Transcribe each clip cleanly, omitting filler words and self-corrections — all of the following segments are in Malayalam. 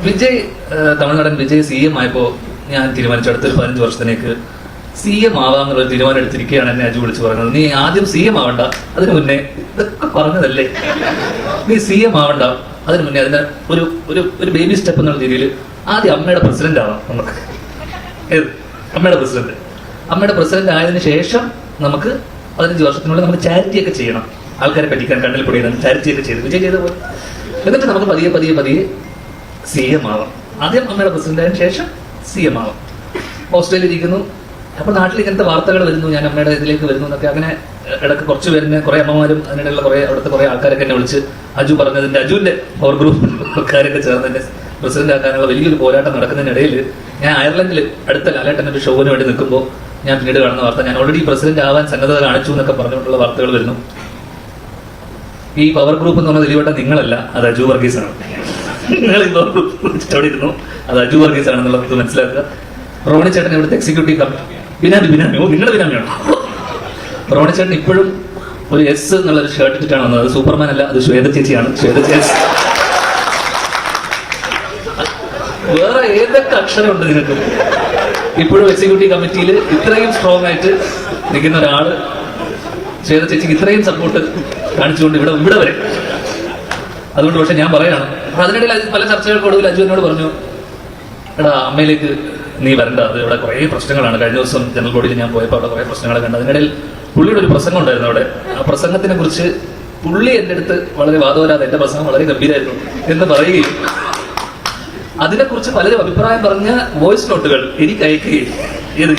വിജയ് തമിഴ്നാടൻ വിജയ് CM ആയപ്പോ ഞാൻ തീരുമാനിച്ചു അടുത്തൊരു 15 വർഷത്തിലേക്ക് CM ആവാന്നുള്ള തീരുമാനം എടുത്തിരിക്കുകയാണ്. എന്നെ അജു വിളിച്ച് പറയുന്നത്, നീ ആദ്യം CM ആവണ്ട, അതിനു മുന്നേ ഇതൊക്കെ പറഞ്ഞതല്ലേ, നീ CM ആവണ്ട, അതിനു മുന്നേ അതിന് ഒരു ഒരു ഒരു ബേബി സ്റ്റെപ്പ് എന്നുള്ള രീതിയിൽ ആദ്യം അമ്മയുടെ പ്രസിഡന്റ് ആവാം നമുക്ക്. അമ്മയുടെ പ്രസിഡന്റ് ആയതിനു ശേഷം നമുക്ക് 15 വർഷത്തിനുള്ളിൽ നമുക്ക് ചാരിറ്റി ഒക്കെ ചെയ്യണം, ആൾക്കാരെ പറ്റിക്കാൻ കണ്ണിൽ പൊടിയാൻ ചാരിറ്റി ഒക്കെ ചെയ്ത് വിജയ് ചെയ്ത പോലെ. എന്നിട്ട് നമുക്ക് പതിയെ CM ആവാം. ആദ്യം അമ്മയുടെ പ്രസിഡന്റ് ആയതിനു ശേഷം CM ആവാം. ഓസ്ട്രേലിയയിൽ ഇരിക്കുന്നു, അപ്പൊ നാട്ടിൽ ഇങ്ങനത്തെ വാർത്തകൾ വരുന്നു, ഞാൻ അമ്മയുടെ ഇതിലേക്ക് വരുന്നു എന്നൊക്കെ. അങ്ങനെ ഇടയ്ക്ക് കുറച്ച് പേരിന് കുറെ അമ്മമാരും അതിനിടയിലുള്ള അവിടുത്തെ കുറെ ആൾക്കാരൊക്കെ എന്നെ വിളിച്ച് അജു പറഞ്ഞതിന്റെ അജുവിന്റെ പവർ ഗ്രൂപ്പുകാരൊക്കെ ചേർന്ന് എന്നെ പ്രസിഡന്റ് ആക്കാനുള്ള വലിയൊരു പോരാട്ടം നടക്കുന്നതിനിടയിൽ ഞാൻ അയർലൻഡിൽ അടുത്ത ലാലേട്ടന്റെ ഒരു ഷോവിന് വേണ്ടി നിൽക്കുമ്പോൾ ഞാൻ പിന്നീട് കാണുന്ന വാർത്ത, ഞാൻ ഓൾറെഡി പ്രസിഡന്റ് ആവാൻ സന്നദ്ധത കാണിച്ചു എന്നൊക്കെ പറഞ്ഞുകൊണ്ടുള്ള വാർത്തകൾ വരുന്നു. ഈ പവർ ഗ്രൂപ്പ് എന്ന് പറഞ്ഞാൽ ദിലീപേട്ട നിങ്ങളല്ല, അത് അജു വർഗീസ് ആണ്. നിങ്ങൾ ഈ പവർ ഗ്രൂപ്പ് അവിടെ ഇരുന്നു, അത് അജു വർഗീസ് ആണെന്നുള്ളത് മനസ്സിലാക്കുക. റോണി ചേട്ടൻ ഇവിടുത്തെ എക്സിക്യൂട്ടീവ് കമ്മിറ്റി ബിനാമിയോ നിങ്ങളുടെ ബിനാമിയാണോ? റോണി ചേട്ടൻ ഇപ്പോഴും ഒരു S എന്നുള്ളൊരു ഷർട്ട് ഇട്ടിട്ടാണ് വന്നത്. അത് സൂപ്പർമാൻ അല്ല, അത് ശ്വേത ചേച്ചിയാണ്. ശ്വേത ചേച്ചി വേറെ ഏതൊക്കെ അക്ഷരമുണ്ട് നിങ്ങൾക്ക്? ഇപ്പോഴും എക്സിക്യൂട്ടീവ് കമ്മിറ്റിയിൽ ഇത്രയും സ്ട്രോങ് ആയിട്ട് നിൽക്കുന്ന ഒരാള് ശ്വേത ചേച്ചിക്ക് ഇത്രയും സപ്പോർട്ട് കാണിച്ചുകൊണ്ട് ഇവിടെ വരെ. അതുകൊണ്ട് പക്ഷെ ഞാൻ പറയാണ്, അതിനിടയിൽ പല ചർച്ചകൾക്ക് ഒടുവിൽ അജു എന്നോട് പറഞ്ഞു, എടാ അമ്മയിലേക്ക് നീ വരണ്ട, അത് ഇവിടെ കുറേ പ്രശ്നങ്ങളാണ്. കഴിഞ്ഞ ദിവസം ജനറൽ ബോഡിയിൽ ഞാൻ പോയപ്പോൾ അവിടെ കുറേ പ്രശ്നങ്ങളൊക്കെ ഉണ്ട്. അതിനിടയിൽ പുള്ളിയുടെ ഒരു പ്രസംഗം ഉണ്ടായിരുന്നു അവിടെ. ആ പ്രസംഗത്തിനെ കുറിച്ച് പുള്ളി എൻ്റെ അടുത്ത് വളരെ വാദവരാതെ എന്റെ പ്രസംഗം വളരെ ഗംഭീരമായിരുന്നു എന്ന് പറയുകയും അതിനെക്കുറിച്ച് പലരും അഭിപ്രായം പറഞ്ഞ വോയിസ് നോട്ടുകൾ എനിക്ക് അയക്കുകയും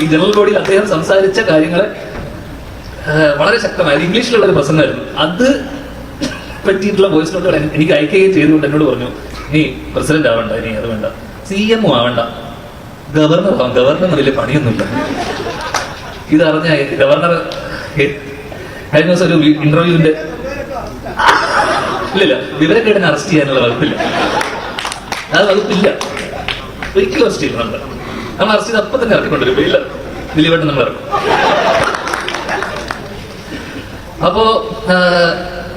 ഈ ജനറൽ ബോഡിയിൽ അദ്ദേഹം സംസാരിച്ച കാര്യങ്ങളെ വളരെ ശക്തമായത് ഇംഗ്ലീഷിലുള്ള ഒരു പ്രസംഗമായിരുന്നു, അത് പറ്റിയിട്ടുള്ള വോയിസ് നോട്ടുകൾ എനിക്ക് അയക്കുകയും ചെയ്തുകൊണ്ട് എന്നോട് പറഞ്ഞു, നീ പ്രസിഡന്റ് ആവണ്ട, ഇനി അത് വേണ്ട, CM ആവണ്ട, ഗവർണർ ആവാം. ഗവർണറിന് വലിയ പണിയൊന്നുമില്ല. ഇതറിഞ്ഞ ഗവർണർ കഴിഞ്ഞ ദിവസം ഒരു ഇന്റർവ്യൂവിന്റെ ഇല്ല വിവരക്കേടിനെ അറസ്റ്റ് ചെയ്യാനുള്ള വകുപ്പില്ല, അത് വകുപ്പില്ല, ഒരിക്കലും അറസ്റ്റ് ചെയ്യും. നമ്മൾ അറസ്റ്റ് ചെയ്ത് അപ്പൊ തന്നെ ഇറക്കിക്കൊണ്ടിരും, ഇല്ല ദിലീപേട്ടൻ നമ്മൾ ഇറക്കും.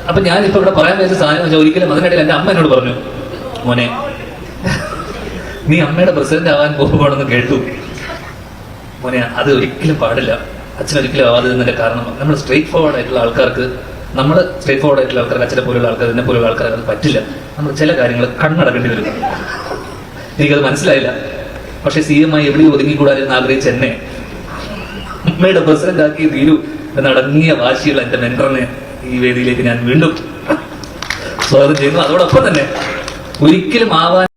അപ്പൊ ഞാനിപ്പോ ഇവിടെ പറയാൻ വേണ്ട സാധനം ഒരിക്കലും അതിനിടയിൽ എന്റെ അമ്മ എന്നോട് പറഞ്ഞു, മോനെ നീ അമ്മയുടെ പ്രസിഡന്റ് ആവാൻ പോകുകയാണെന്ന് കേട്ടു മോനെ, അത് ഒരിക്കലും പാടില്ല, അച്ഛനൊരിക്കലും ആവാതിരുന്നതിന്റെ കാരണം നമ്മൾ സ്ട്രേറ്റ് ഫോർവേഡ് ആയിട്ടുള്ള ആൾക്കാർക്ക് അച്ഛനെ പോലുള്ള ആൾക്കാർ എന്നെ പോലുള്ള ആൾക്കാർക്ക് അത് പറ്റില്ല. നമ്മൾ ചില കാര്യങ്ങൾ കണ്ണടക്കേണ്ടി വരും. എനിക്കത് മനസ്സിലായില്ല. പക്ഷെ CM ആയി എവിടെയും ഒതുങ്ങിക്കൂടാതെന്ന് ആഗ്രഹിച്ച എന്നെ അമ്മയുടെ പ്രസിഡന്റ് ആക്കി തീരൂ എന്നടങ്ങിയ വാശിയുള്ള എന്റെ മെന്ററിനെ ഈ വേദിയിലേക്ക് ഞാൻ വീണ്ടും സ്വാഗതം ചെയ്യുന്നു. അതോടൊപ്പം തന്നെ ഒരിക്കലും ആവാൻ